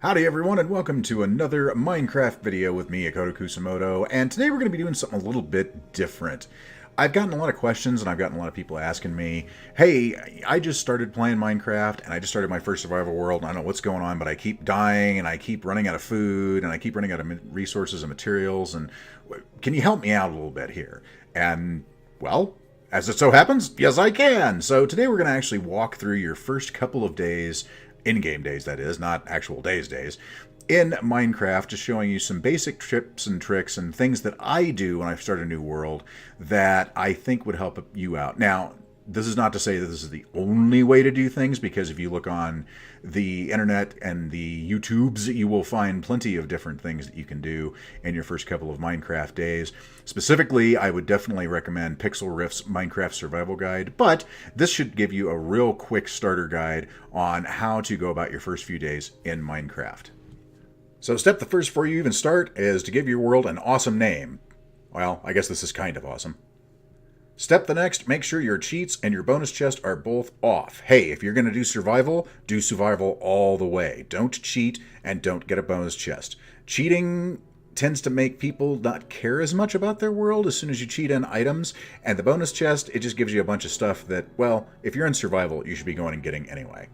Howdy everyone, and welcome to another Minecraft video with me, Akoto Kusamoto, and today we're going to be doing something a little bit different. I've gotten a lot of questions and I've gotten a lot of people asking me, hey, I just started playing Minecraft and I just started my first survival world and I don't know what's going on, but I keep dying and I keep running out of food and I keep running out of resources and materials, and can you help me out a little bit here? And, well, as it so happens, yes I can! So today we're going to actually walk through your first couple of days, in-game days that is, not actual days, in Minecraft, just showing you some basic tips and tricks and things that I do when I start a new world that I think would help you out. Now, this is not to say that this is the only way to do things, because if you look on the internet and the YouTubes, you will find plenty of different things that you can do in your first couple of Minecraft days. Specifically, I would definitely recommend Pixel Riff's Minecraft Survival Guide, but this should give you a real quick starter guide on how to go about your first few days in Minecraft. So step the first before you even start is to give your world an awesome name. Well, I guess this is kind of awesome. Step the next, make sure your cheats and your bonus chest are both off. Hey, if you're going to do survival all the way. Don't cheat and don't get a bonus chest. Cheating tends to make people not care as much about their world as soon as you cheat in items, and the bonus chest, it just gives you a bunch of stuff that, well, if you're in survival, you should be going and getting anyway.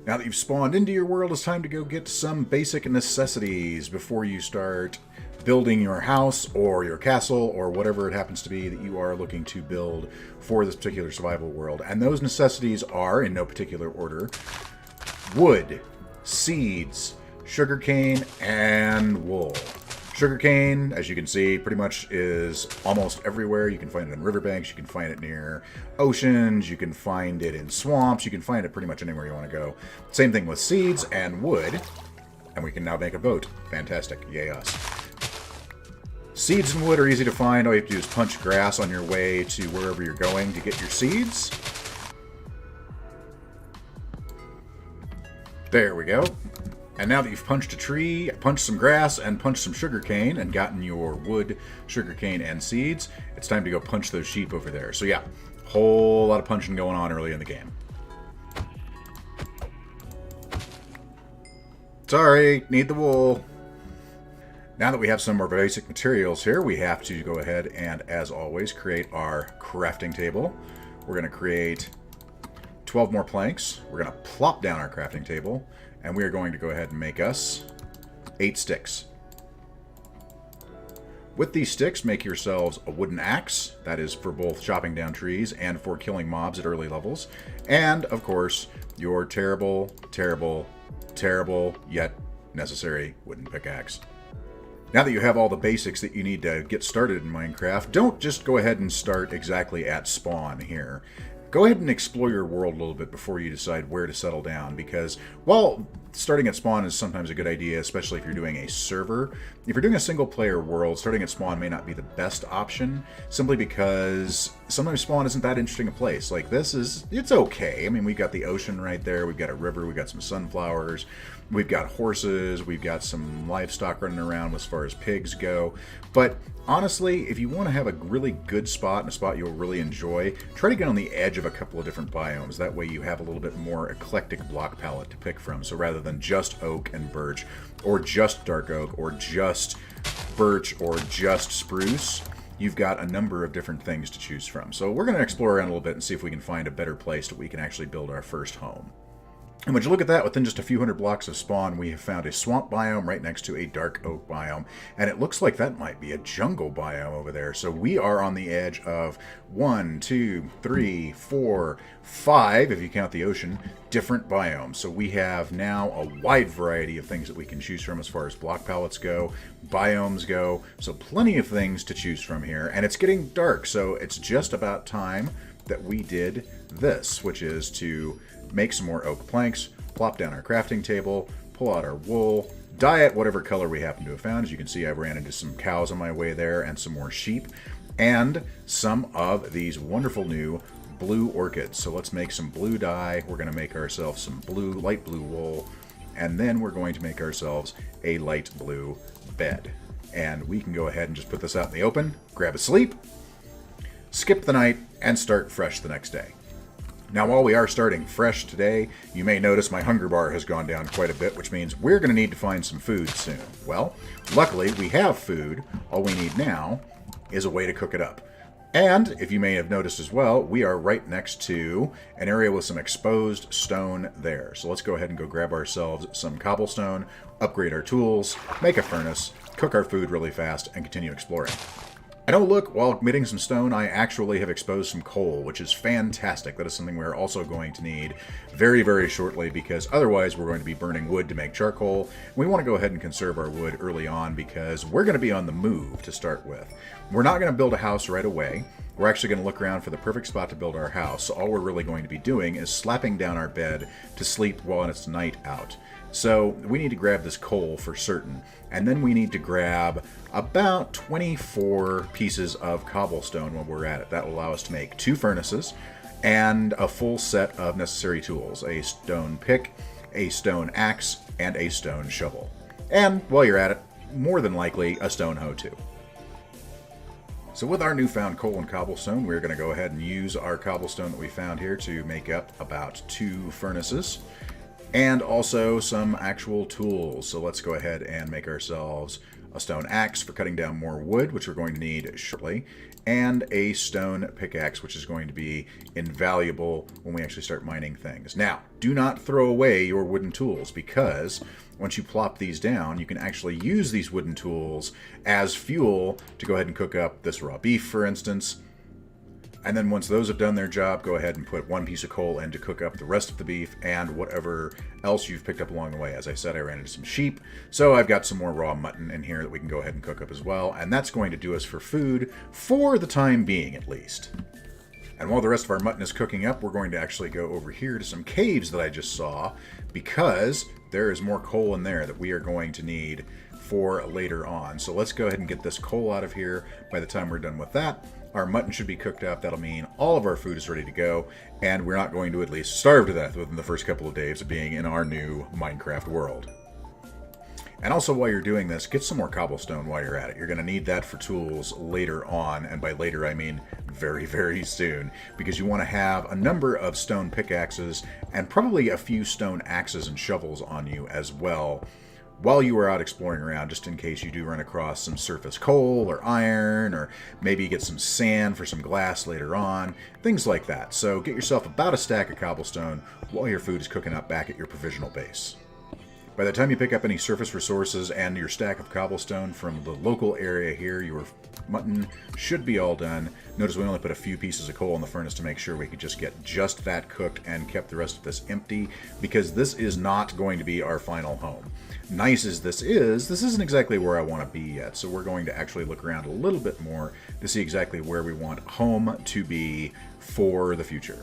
Now that you've spawned into your world, it's time to go get some basic necessities before you start building your house or your castle or whatever it happens to be that you are looking to build for this particular survival world. And those necessities are, in no particular order, wood, seeds, sugarcane, and wool. Sugarcane, as you can see, pretty much is almost everywhere. You can find it in riverbanks, you can find it near oceans, you can find it in swamps, you can find it pretty much anywhere you want to go. Same thing with seeds and wood, and we can now make a boat. Fantastic, yay us. Seeds and wood are easy to find. All you have to do is punch grass on your way to wherever you're going to get your seeds. There we go. And now that you've punched a tree, punched some grass, and punched some sugarcane, and gotten your wood, sugarcane, and seeds, it's time to go punch those sheep over there. So yeah, whole lot of punching going on early in the game. Sorry, need the wool. Now that we have some more basic materials here, we have to go ahead and, as always, create our crafting table. We're going to create 12 more planks. We're going to plop down our crafting table, and we are going to go ahead and make us 8 sticks. With these sticks, make yourselves a wooden axe. That is for both chopping down trees and for killing mobs at early levels. And, of course, your terrible, terrible, terrible, yet necessary wooden pickaxe. Now that you have all the basics that you need to get started in Minecraft, don't just go ahead and start exactly at spawn here. Go ahead and explore your world a little bit before you decide where to settle down, because while starting at spawn is sometimes a good idea, especially if you're doing a server, if you're doing a single-player world, starting at spawn may not be the best option, simply because sometimes spawn isn't that interesting a place. Like, it's okay. I mean, we've got the ocean right there, we've got a river, we've got some sunflowers, we've got horses, we've got some livestock running around as far as pigs go, but honestly, if you want to have a really good spot and a spot you'll really enjoy, try to get on the edge of a couple of different biomes. That way you have a little bit more eclectic block palette to pick from. So rather than just oak and birch, or just dark oak, or just birch, or just spruce, you've got a number of different things to choose from. So we're going to explore around a little bit and see if we can find a better place that we can actually build our first home. And when you look at that, within just a few hundred blocks of spawn, we have found a swamp biome right next to a dark oak biome. And it looks like that might be a jungle biome over there. So we are on the edge of 1, 2, 3, 4, 5, if you count the ocean, different biomes. So we have now a wide variety of things that we can choose from as far as block palettes go, biomes go. So plenty of things to choose from here. And it's getting dark, so it's just about time that we did this, which is to make some more oak planks, plop down our crafting table, pull out our wool, dye it whatever color we happen to have found. As you can see, I ran into some cows on my way there and some more sheep, and some of these wonderful new blue orchids. So let's make some blue dye. We're going to make ourselves some blue, light blue wool, and then we're going to make ourselves a light blue bed. And we can go ahead and just put this out in the open, grab a sleep, skip the night, and start fresh the next day. Now, while we are starting fresh today, you may notice my hunger bar has gone down quite a bit, which means we're going to need to find some food soon. Well, luckily we have food. All we need now is a way to cook it up. And, if you may have noticed as well, we are right next to an area with some exposed stone there. So let's go ahead and go grab ourselves some cobblestone, upgrade our tools, make a furnace, cook our food really fast, and continue exploring. And oh look, while getting some stone, I actually have exposed some coal, which is fantastic. That is something we're also going to need very, very shortly, because otherwise we're going to be burning wood to make charcoal. We want to go ahead and conserve our wood early on because we're going to be on the move to start with. We're not going to build a house right away. We're actually going to look around for the perfect spot to build our house. So all we're really going to be doing is slapping down our bed to sleep while it's night out. So we need to grab this coal for certain, and then we need to grab about 24 pieces of cobblestone while we're at it. That will allow us to make 2 furnaces and a full set of necessary tools: a stone pick, a stone axe, and a stone shovel. And while you're at it, more than likely a stone hoe too. So with our newfound coal and cobblestone, we're going to go ahead and use our cobblestone that we found here to make up about 2 furnaces. And also some actual tools. So let's go ahead and make ourselves a stone axe for cutting down more wood, which we're going to need shortly, and a stone pickaxe, which is going to be invaluable when we actually start mining things. Now, do not throw away your wooden tools, because once you plop these down, you can actually use these wooden tools as fuel to go ahead and cook up this raw beef, for instance. And then once those have done their job, go ahead and put 1 piece of coal in to cook up the rest of the beef and whatever else you've picked up along the way. As I said, I ran into some sheep, so I've got some more raw mutton in here that we can go ahead and cook up as well. And that's going to do us for food, for the time being at least. And while the rest of our mutton is cooking up, we're going to actually go over here to some caves that I just saw, because there is more coal in there that we are going to need for later on. So let's go ahead and get this coal out of here. By the time we're done with that, our mutton should be cooked up. That'll mean all of our food is ready to go, and we're not going to at least starve to death within the first couple of days of being in our new Minecraft world. And also, while you're doing this, get some more cobblestone while you're at it. You're going to need that for tools later on, and by later I mean very, very soon, because you want to have a number of stone pickaxes and probably a few stone axes and shovels on you as well, while you are out exploring around, just in case you do run across some surface coal or iron, or maybe get some sand for some glass later on, things like that. So get yourself about a stack of cobblestone while your food is cooking up back at your provisional base. By the time you pick up any surface resources and your stack of cobblestone from the local area here, your mutton should be all done. Notice we only put a few pieces of coal in the furnace to make sure we could just get just that cooked and kept the rest of this empty, because this is not going to be our final home. Nice as this isn't exactly where I want to be yet, so we're going to actually look around a little bit more to see exactly where we want home to be for the future.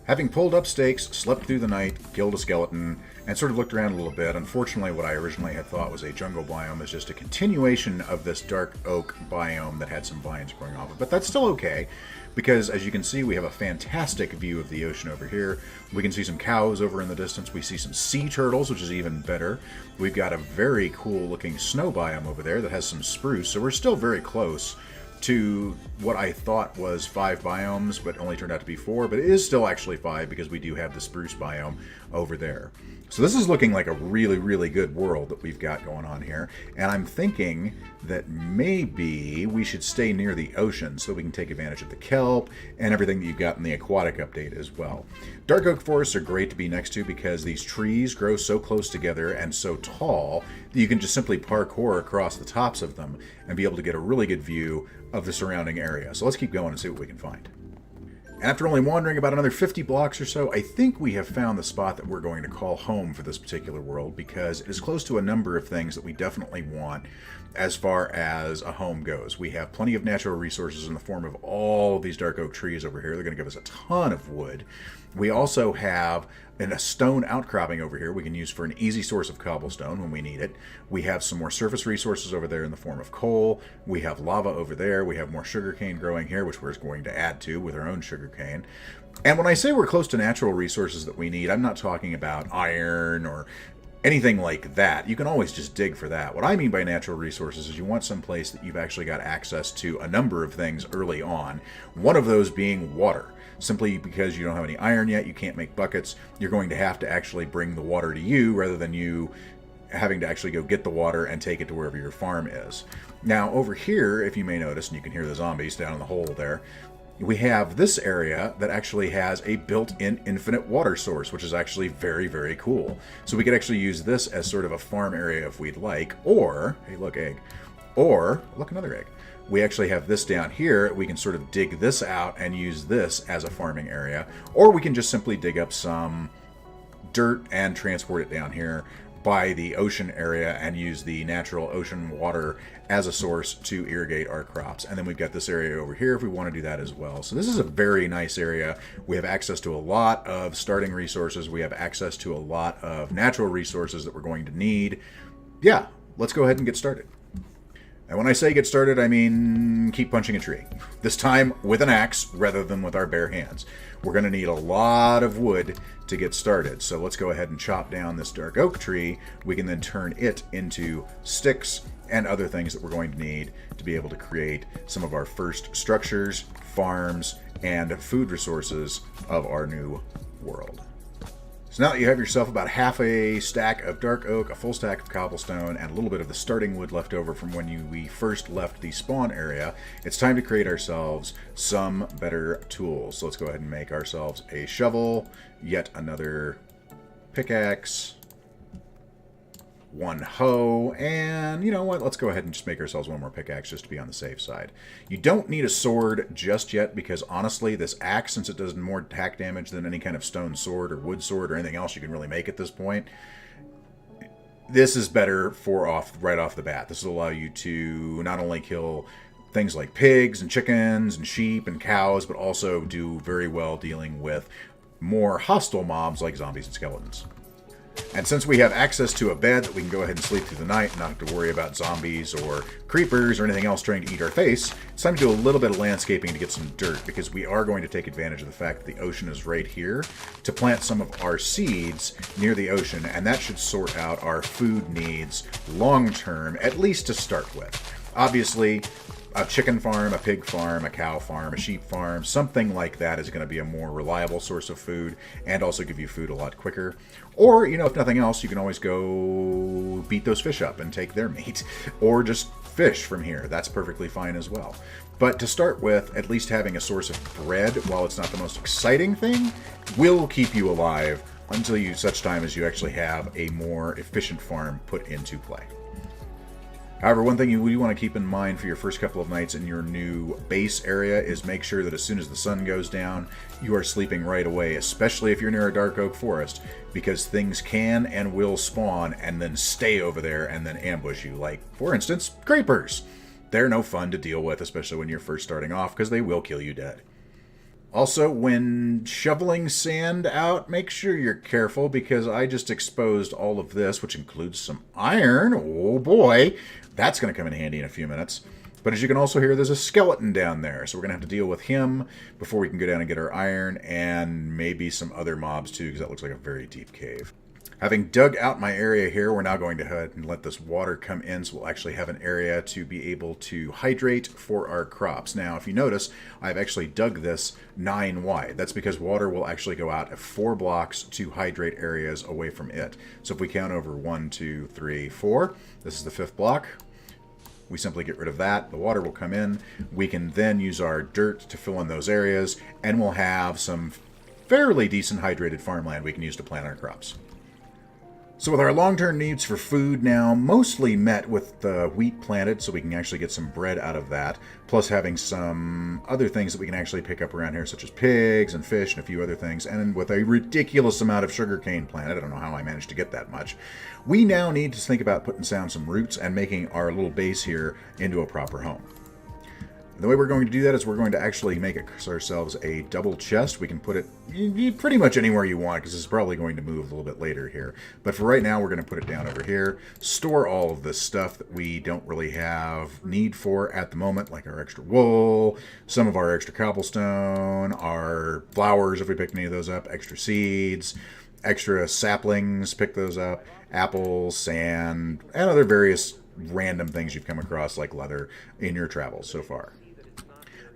Having pulled up stakes, slept through the night, killed a skeleton, and sort of looked around a little bit, unfortunately what I originally had thought was a jungle biome is just a continuation of this dark oak biome that had some vines growing off it. But that's still okay, because as you can see, we have a fantastic view of the ocean over here. We can see some cows over in the distance. We see some sea turtles, which is even better. We've got a very cool looking snow biome over there that has some spruce, so we're still very close to what I thought was 5 biomes, but only turned out to be 4, but it is still actually 5 because we do have the spruce biome over there. So this is looking like a really, really good world that we've got going on here, and I'm thinking that maybe we should stay near the ocean so that we can take advantage of the kelp and everything that you've got in the aquatic update as well. Dark oak forests are great to be next to because these trees grow so close together and so tall that you can just simply parkour across the tops of them and be able to get a really good view of the surrounding area. So let's keep going and see what we can find. And after only wandering about another 50 blocks or so, I think we have found the spot that we're going to call home for this particular world, because it is close to a number of things that we definitely want as far as a home goes. We have plenty of natural resources in the form of all of these dark oak trees over here. They're going to give us a ton of wood. We also have a stone outcropping over here we can use for an easy source of cobblestone when we need it. We have some more surface resources over there in the form of coal. We have lava over there. We have more sugarcane growing here, which we're going to add to with our own sugarcane. And when I say we're close to natural resources that we need, I'm not talking about iron or anything like that. You can always just dig for that. What I mean by natural resources is you want some place that you've actually got access to a number of things early on, one of those being water. simply because you don't have any iron yet, you can't make buckets. You're going to have to actually bring the water to you rather than you having to actually go get the water and take it to wherever your farm is. Now over here, if you may notice, and you can hear the zombies down in the hole there, we have this area that actually has a built-in infinite water source, which is actually very, very cool. So we could actually use this as sort of a farm area if we'd like, or, hey look, egg, or, look, another egg. We actually have this down here. We can sort of dig this out and use this as a farming area, or we can just simply dig up some dirt and transport it down here by the ocean area and use the natural ocean water as a source to irrigate our crops. And then we've got this area over here if we want to do that as well. So this is a very nice area. We have access to a lot of starting resources. We have access to a lot of natural resources that we're going to need. Yeah, let's go ahead and get started. And when I say get started, I mean keep punching a tree. This time with an axe rather than with our bare hands. We're going to need a lot of wood to get started. So let's go ahead and chop down this dark oak tree. We can then turn it into sticks and other things that we're going to need to be able to create some of our first structures, farms, and food resources of our new world. So now that you have yourself about half a stack of dark oak, a full stack of cobblestone, and a little bit of the starting wood left over from when we first left the spawn area, it's time to create ourselves some better tools. So let's go ahead and make ourselves a shovel, yet another pickaxe, one hoe, and you know what? Let's go ahead and just make ourselves one more pickaxe just to be on the safe side. You don't need a sword just yet because honestly, this axe, since it does more attack damage than any kind of stone sword or wood sword or anything else you can really make at this point, this is better right off the bat. This will allow you to not only kill things like pigs and chickens and sheep and cows, but also do very well dealing with more hostile mobs like zombies and skeletons. And since we have access to a bed that we can go ahead and sleep through the night and not have to worry about zombies or creepers or anything else trying to eat our face, it's time to do a little bit of landscaping to get some dirt, because we are going to take advantage of the fact that the ocean is right here to plant some of our seeds near the ocean, and that should sort out our food needs long term, at least to start with. Obviously, a chicken farm, a pig farm, a cow farm, a sheep farm, something like that is going to be a more reliable source of food and also give you food a lot quicker. Or, you know, if nothing else, you can always go beat those fish up and take their meat. Or just fish from here. That's perfectly fine as well. But to start with, at least having a source of bread, while it's not the most exciting thing, will keep you alive until such time as you actually have a more efficient farm put into play. However, one thing you want to keep in mind for your first couple of nights in your new base area is make sure that as soon as the sun goes down, you are sleeping right away, especially if you're near a dark oak forest, because things can and will spawn and then stay over there and then ambush you. Like, for instance, creepers. They're no fun to deal with, especially when you're first starting off, because they will kill you dead. Also, when shoveling sand out, make sure you're careful, because I just exposed all of this, which includes some iron. Oh boy, that's going to come in handy in a few minutes. But as you can also hear, there's a skeleton down there, so we're going to have to deal with him before we can go down and get our iron, and maybe some other mobs too, because that looks like a very deep cave. Having dug out my area here, we're now going to go ahead and let this water come in, so we'll actually have an area to be able to hydrate for our crops. Now, if you notice, I've actually dug this 9 wide. That's because water will actually go out at 4 blocks to hydrate areas away from it. So if we count over 1, 2, 3, 4, this is the 5th block. We simply get rid of that. The water will come in. We can then use our dirt to fill in those areas, and we'll have some fairly decent hydrated farmland we can use to plant our crops. So with our long-term needs for food now mostly met with the wheat planted, so we can actually get some bread out of that, plus having some other things that we can actually pick up around here, such as pigs and fish and a few other things, and with a ridiculous amount of sugarcane planted, I don't know how I managed to get that much, we now need to think about putting down some roots and making our little base here into a proper home. The way we're going to do that is we're going to actually make ourselves a double chest. We can put it pretty much anywhere you want, because it's probably going to move a little bit later here. But for right now, we're going to put it down over here, store all of this stuff that we don't really have need for at the moment, like our extra wool, some of our extra cobblestone, our flowers if we pick any of those up, extra seeds, extra saplings, pick those up, apples, sand, and other various random things you've come across like leather in your travels so far.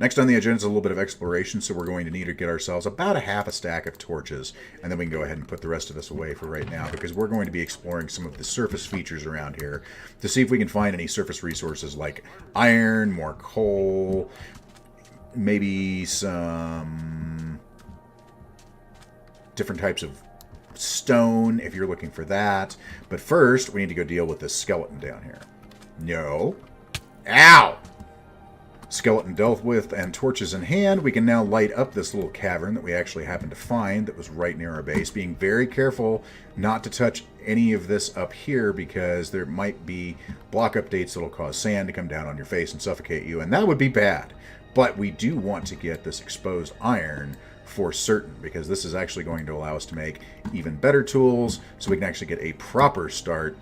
Next on the agenda is a little bit of exploration, so we're going to need to get ourselves about a half a stack of torches, and then we can go ahead and put the rest of this away for right now, because we're going to be exploring some of the surface features around here to see if we can find any surface resources like iron, more coal, maybe some different types of stone if you're looking for that. But first, we need to go deal with this skeleton down here. No. Ow! Skeleton dealt with, and torches in hand, we can now light up this little cavern that we actually happened to find that was right near our base, being very careful not to touch any of this up here because there might be block updates that'll cause sand to come down on your face and suffocate you, and that would be bad. But we do want to get this exposed iron for certain, because this is actually going to allow us to make even better tools so we can actually get a proper start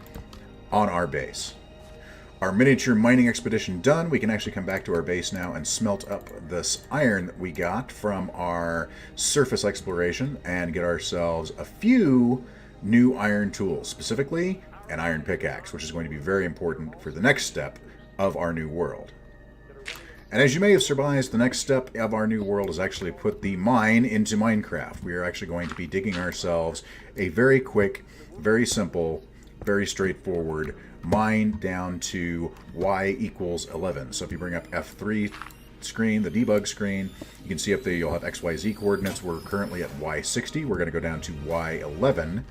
on our base. Our miniature mining expedition done, we can actually come back to our base now and smelt up this iron that we got from our surface exploration and get ourselves a few new iron tools, specifically an iron pickaxe, which is going to be very important for the next step of our new world. And as you may have surmised, the next step of our new world is actually put the mine into Minecraft. We are actually going to be digging ourselves a very quick, very simple, very straightforward mine down to y equals 11. So if you bring up F3 screen, the debug screen, you can see up there you'll have XYZ coordinates. We're currently at Y60. We're going to go down to Y11.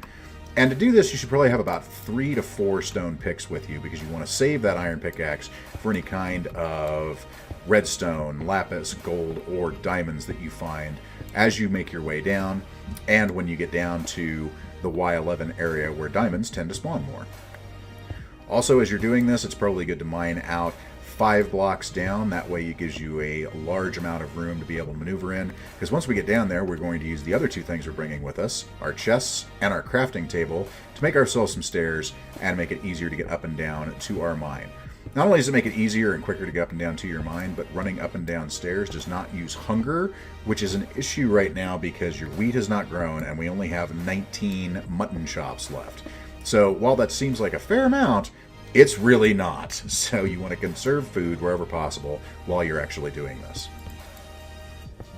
And to do this, you should probably have about 3 to 4 stone picks with you, because you want to save that iron pickaxe for any kind of redstone, lapis, gold, or diamonds that you find as you make your way down, and when you get down to the Y11 area where diamonds tend to spawn more. Also, as you're doing this, it's probably good to mine out 5 blocks down. That way it gives you a large amount of room to be able to maneuver in, because once we get down there, we're going to use the other 2 things we're bringing with us, our chests and our crafting table, to make ourselves some stairs and make it easier to get up and down to our mine. Not only does it make it easier and quicker to get up and down to your mine, but running up and down stairs does not use hunger, which is an issue right now because your wheat has not grown and we only have 19 mutton chops left. So while that seems like a fair amount, it's really not. So you want to conserve food wherever possible while you're actually doing this.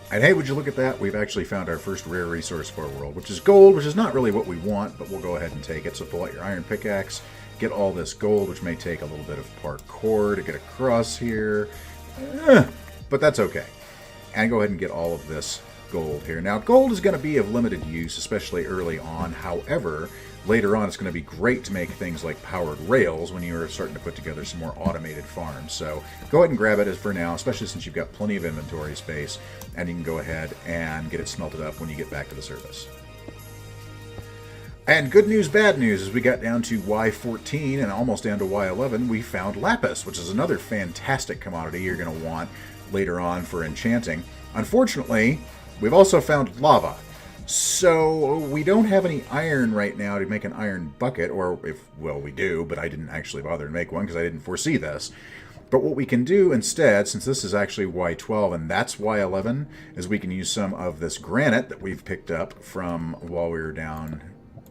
And hey, would you look at that? We've actually found our first rare resource for our world, which is gold, which is not really what we want, but we'll go ahead and take it. So pull out your iron pickaxe, get all this gold, which may take a little bit of parkour to get across here. But that's okay. And go ahead and get all of this gold here. Now, gold is going to be of limited use, especially early on. However, later on, it's going to be great to make things like powered rails when you're starting to put together some more automated farms. So go ahead and grab it as for now, especially since you've got plenty of inventory space, and you can go ahead and get it smelted up when you get back to the surface. And good news, bad news, as we got down to Y14 and almost down to Y11, we found lapis, which is another fantastic commodity you're going to want later on for enchanting. Unfortunately, we've also found lava. So we don't have any iron right now to make an iron bucket, or well, we do, but I didn't actually bother to make one because I didn't foresee this. But what we can do instead, since this is actually Y12 and that's Y11, is we can use some of this granite that we've picked up from while we were down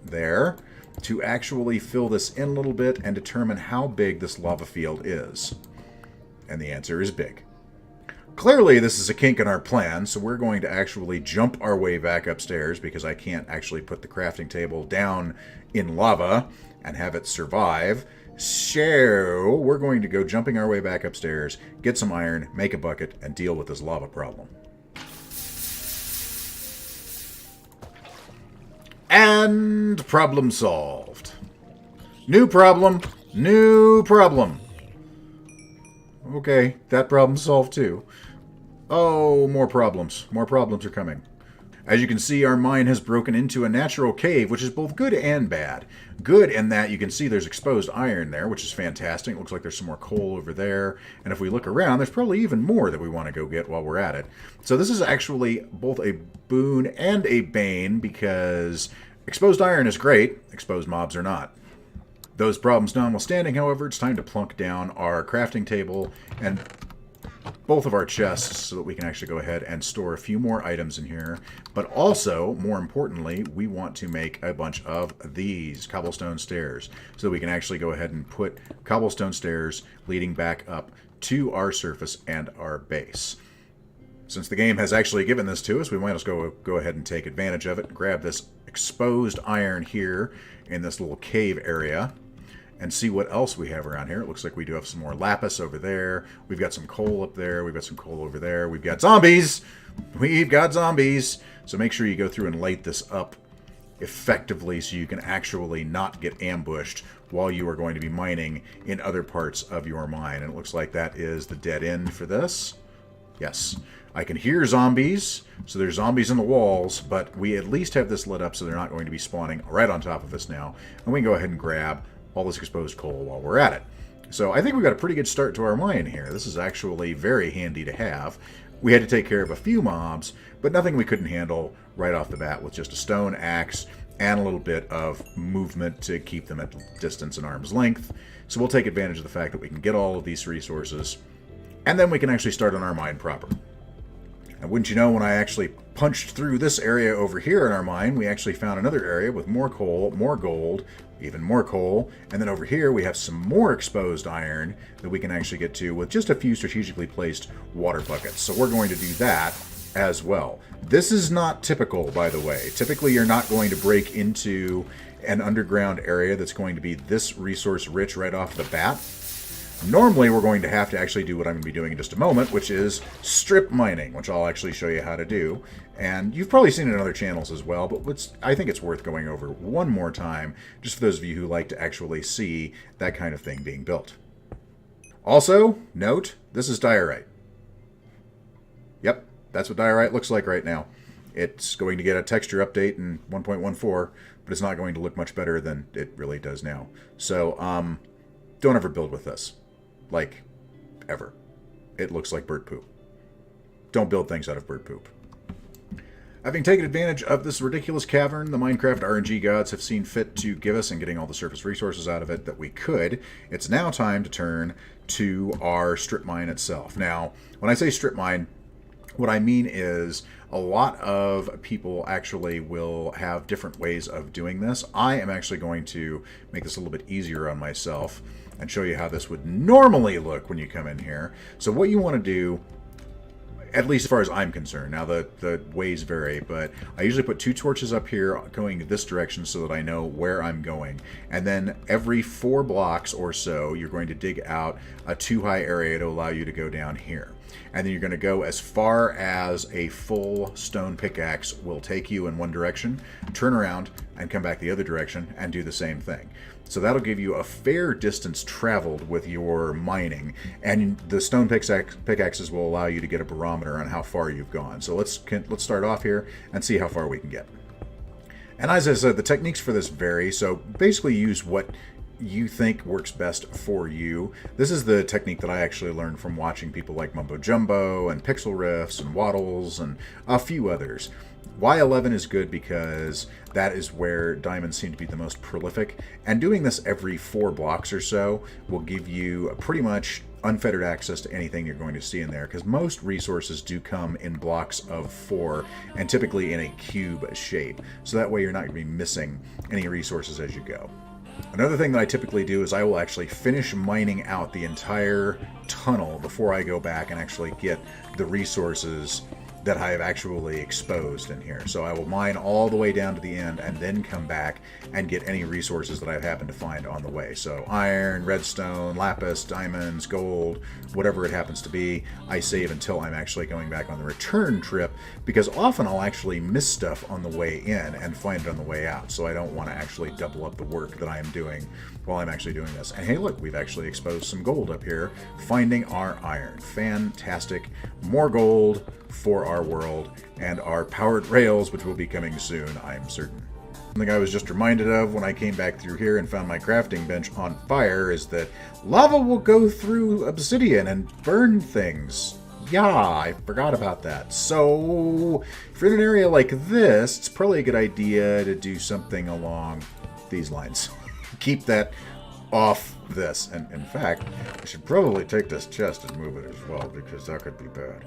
there to actually fill this in a little bit and determine how big this lava field is. And the answer is big. Clearly, this is a kink in our plan, so we're going to actually jump our way back upstairs because I can't actually put the crafting table down in lava and have it survive. So we're going to go jumping our way back upstairs, get some iron, make a bucket, and deal with this lava problem. And problem solved. New problem, new problem. Okay, that problem's solved too. Oh, more problems. More problems are coming. As you can see, our mine has broken into a natural cave, which is both good and bad. Good in that you can see there's exposed iron there, which is fantastic. It looks like there's some more coal over there. And if we look around, there's probably even more that we want to go get while we're at it. So this is actually both a boon and a bane, because exposed iron is great, exposed mobs are not. Those problems notwithstanding, however, it's time to plunk down our crafting table and both of our chests so that we can actually go ahead and store a few more items in here. But also, more importantly, we want to make a bunch of these cobblestone stairs so that we can actually go ahead and put cobblestone stairs leading back up to our surface and our base. Since the game has actually given this to us, we might as well go ahead and take advantage of it and grab this exposed iron here in this little cave area and see what else we have around here. It looks like we do have some more lapis over there. We've got some coal up there. We've got some coal over there. We've got zombies. We've got zombies. So make sure you go through and light this up effectively so you can actually not get ambushed while you are going to be mining in other parts of your mine. And it looks like that is the dead end for this. Yes. I can hear zombies, so there's zombies in the walls, but we at least have this lit up so they're not going to be spawning right on top of us now. And we can go ahead and grab all this exposed coal while we're at it. So I think we've got a pretty good start to our mine here. This is actually very handy to have. We had to take care of a few mobs, but nothing we couldn't handle right off the bat with just a stone axe and a little bit of movement to keep them at distance and arm's length. So we'll take advantage of the fact that we can get all of these resources, and then we can actually start on our mine proper. And wouldn't you know, when I actually punched through this area over here in our mine, we actually found another area with more coal, more gold, even more coal, and then over here we have some more exposed iron that we can actually get to with just a few strategically placed water buckets. So we're going to do that as well. This is not typical, by the way. Typically you're not going to break into an underground area that's going to be this resource rich right off the bat. Normally, we're going to have to actually do what I'm going to be doing in just a moment, which is strip mining, which I'll actually show you how to do. And you've probably seen it in other channels as well, but I think it's worth going over one more time, just for those of you who like to actually see that kind of thing being built. Also, note, this is diorite. Yep, that's what diorite looks like right now. It's going to get a texture update in 1.14, but it's not going to look much better than it really does now. So, don't ever build with this. Like, ever. It looks like bird poop. Don't build things out of bird poop. Having taken advantage of this ridiculous cavern the Minecraft RNG gods have seen fit to give us and getting all the surface resources out of it that we could, it's now time to turn to our strip mine itself. Now, when I say strip mine, what I mean is a lot of people actually will have different ways of doing this. I am actually going to make this a little bit easier on myself and show you how this would normally look when you come in here. So what you want to do, at least as far as I'm concerned, now the ways vary, but I usually put 2 torches up here going this direction so that I know where I'm going. And then every 4 blocks or so, you're going to dig out a 2-high area to allow you to go down here. And then you're going to go as far as a full stone pickaxe will take you in one direction, turn around and come back the other direction and do the same thing. So that'll give you a fair distance traveled with your mining, and the stone pickaxes will allow you to get a barometer on how far you've gone. So let's start off here and see how far we can get. And as I said, the techniques for this vary, so basically use what you think works best for you. This is the technique that I actually learned from watching people like Mumbo Jumbo and Pixel Riffs and Waddles and a few others. Y11 is good because that is where diamonds seem to be the most prolific, and doing this every 4 blocks or so will give you pretty much unfettered access to anything you're going to see in there, because most resources do come in blocks of 4 and typically in a cube shape, so that way you're not going to be missing any resources as you go. Another thing that I typically do is I will actually finish mining out the entire tunnel before I go back and actually get the resources that I have actually exposed in here. So I will mine all the way down to the end and then come back and get any resources that I've happened to find on the way. So iron, redstone, lapis, diamonds, gold, whatever it happens to be, I save until I'm actually going back on the return trip, because often I'll actually miss stuff on the way in and find it on the way out. So I don't want to actually double up the work that I am doing while I'm actually doing this. And hey, look, we've actually exposed some gold up here, finding our iron. Fantastic. More gold for our world and our powered rails, which will be coming soon, I'm certain. Something I was just reminded of when I came back through here and found my crafting bench on fire is that lava will go through obsidian and burn things. Yeah, I forgot about that. So, if you're in an area like this, it's probably a good idea to do something along these lines. Keep that off this. And in fact, I should probably take this chest and move it as well, because that could be bad.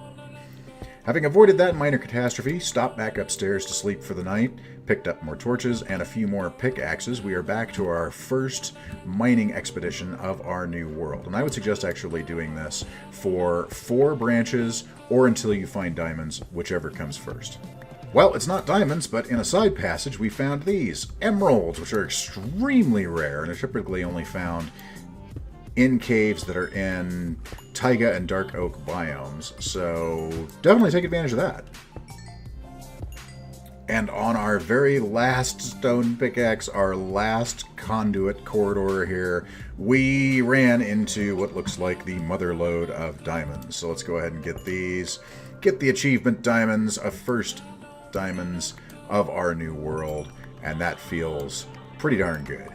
Having avoided that minor catastrophe, stopped back upstairs to sleep for the night, picked up more torches and a few more pickaxes, we are back to our first mining expedition of our new world. And I would suggest actually doing this for 4 branches or until you find diamonds, whichever comes first. Well, it's not diamonds, but in a side passage we found these emeralds, which are extremely rare and are typically only found in caves that are in taiga and dark oak biomes, so definitely take advantage of that. And on our very last stone pickaxe, our last conduit corridor here, we ran into what looks like the mother lode of diamonds. So let's go ahead and get these. Get the achievement diamonds, of first diamonds of our new world, and that feels pretty darn good.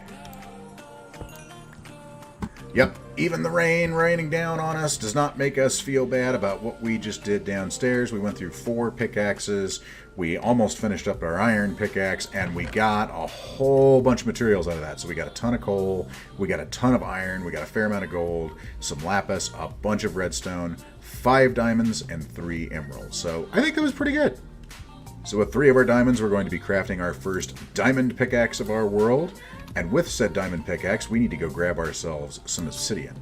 Yep, even the rain raining down on us does not make us feel bad about what we just did downstairs. We went through 4 pickaxes, we almost finished up our iron pickaxe, and we got a whole bunch of materials out of that. So we got a ton of coal, we got a ton of iron, we got a fair amount of gold, some lapis, a bunch of redstone, 5 diamonds, and 3 emeralds. So I think that was pretty good. So with 3 of our diamonds, we're going to be crafting our first diamond pickaxe of our world. And with said diamond pickaxe, we need to go grab ourselves some obsidian.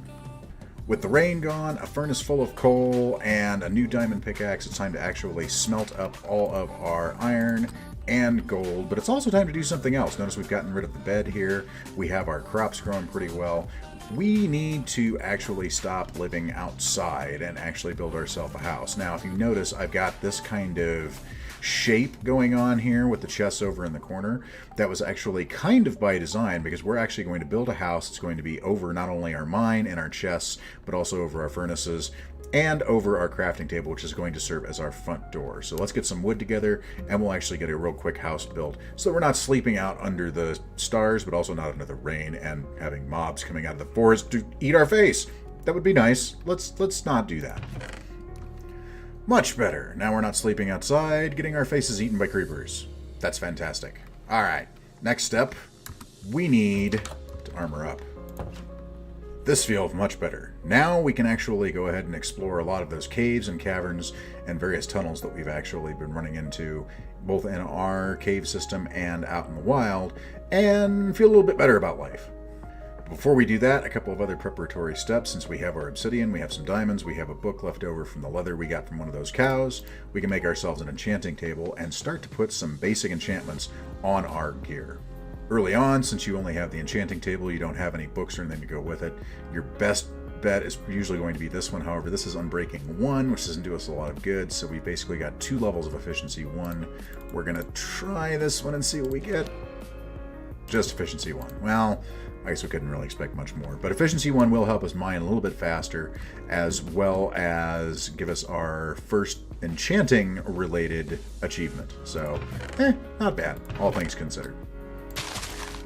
With the rain gone, a furnace full of coal, and a new diamond pickaxe, it's time to actually smelt up all of our iron and gold. But it's also time to do something else. Notice we've gotten rid of the bed here. We have our crops growing pretty well. We need to actually stop living outside and actually build ourselves a house. Now, if you notice, I've got this kind of shape going on here with the chests over in the corner. That was actually kind of by design, because we're actually going to build a house that's going to be over not only our mine and our chests, but also over our furnaces and over our crafting table, which is going to serve as our front door. So let's get some wood together and we'll actually get a real quick house built so that we're not sleeping out under the stars, but also not under the rain and having mobs coming out of the forest to eat our face. That would be nice. Let's not do that. Much better. Now we're not sleeping outside, getting our faces eaten by creepers. That's fantastic. Alright, next step. We need to armor up. This feels much better. Now we can actually go ahead and explore a lot of those caves and caverns and various tunnels that we've actually been running into, both in our cave system and out in the wild, and feel a little bit better about life. Before we do that, a couple of other preparatory steps. Since we have our obsidian, we have some diamonds, we have a book left over from the leather we got from one of those cows, we can make ourselves an enchanting table and start to put some basic enchantments on our gear. Early on, since you only have the enchanting table, you don't have any books or anything to go with it, your best bet is usually going to be this one. However, this is Unbreaking 1, which doesn't do us a lot of good, so we basically got 2 levels of Efficiency 1. We're going to try this one and see what we get. Just Efficiency 1. Well, I guess we couldn't really expect much more. But Efficiency 1 will help us mine a little bit faster, as well as give us our first enchanting-related achievement. So, not bad, all things considered.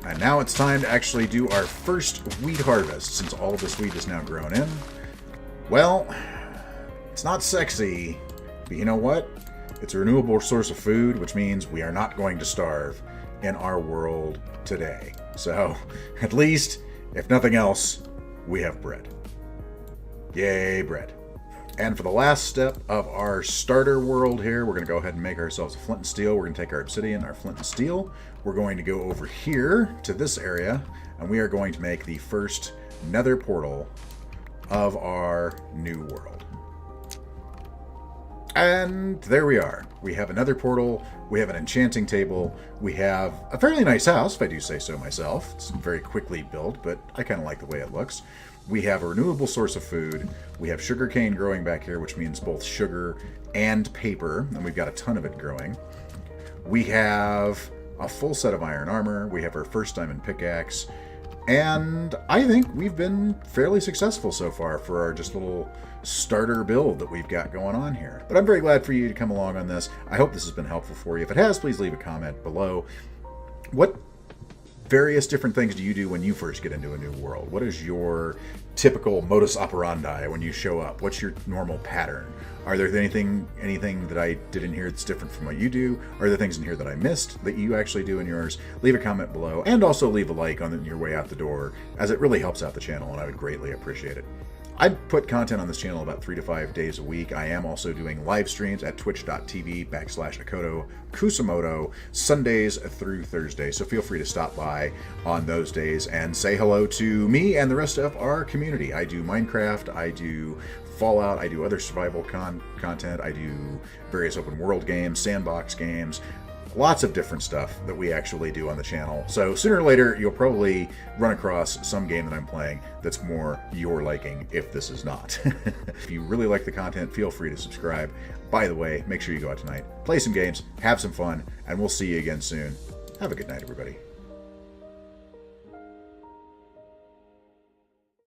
And now it's time to actually do our first wheat harvest, since all of this wheat is now grown in. Well, it's not sexy, but you know what? It's a renewable source of food, which means we are not going to starve in our world today. So, at least, if nothing else, we have bread. Yay, bread. And for the last step of our starter world here, we're going to go ahead and make ourselves a flint and steel. We're going to take our obsidian, our flint and steel. We're going to go over here to this area, and we are going to make the first nether portal of our new world. And there we are. We have another portal, we have an enchanting table, we have a fairly nice house, if I do say so myself. It's very quickly built, but I kind of like the way it looks. We have a renewable source of food, we have sugarcane growing back here, which means both sugar and paper, and we've got a ton of it growing. We have a full set of iron armor, we have our first diamond pickaxe, and I think we've been fairly successful so far for our just little starter build that we've got going on here. But I'm very glad for you to come along on this. I hope this has been helpful for you. If it has, please leave a comment below. What various different things do you do when you first get into a new world? What is your typical modus operandi when you show up? What's your normal pattern? Are there anything that I did in here that's different from what you do? Are there things in here that I missed that you actually do in yours? Leave a comment below, and also leave a like on your way out the door, as it really helps out the channel and I would greatly appreciate it. I put content on this channel about 3 to 5 days a week. I am also doing live streams at twitch.tv/Akoto Kusamoto Sundays through Thursdays. So feel free to stop by on those days and say hello to me and the rest of our community. I do Minecraft, I do Fallout, I do other survival content, I do various open world games, sandbox games, lots of different stuff that we actually do on the channel. So sooner or later, you'll probably run across some game that I'm playing that's more your liking, if this is not. If you really like the content, feel free to subscribe. By the way, make sure you go out tonight, play some games, have some fun, and we'll see you again soon. Have a good night, everybody.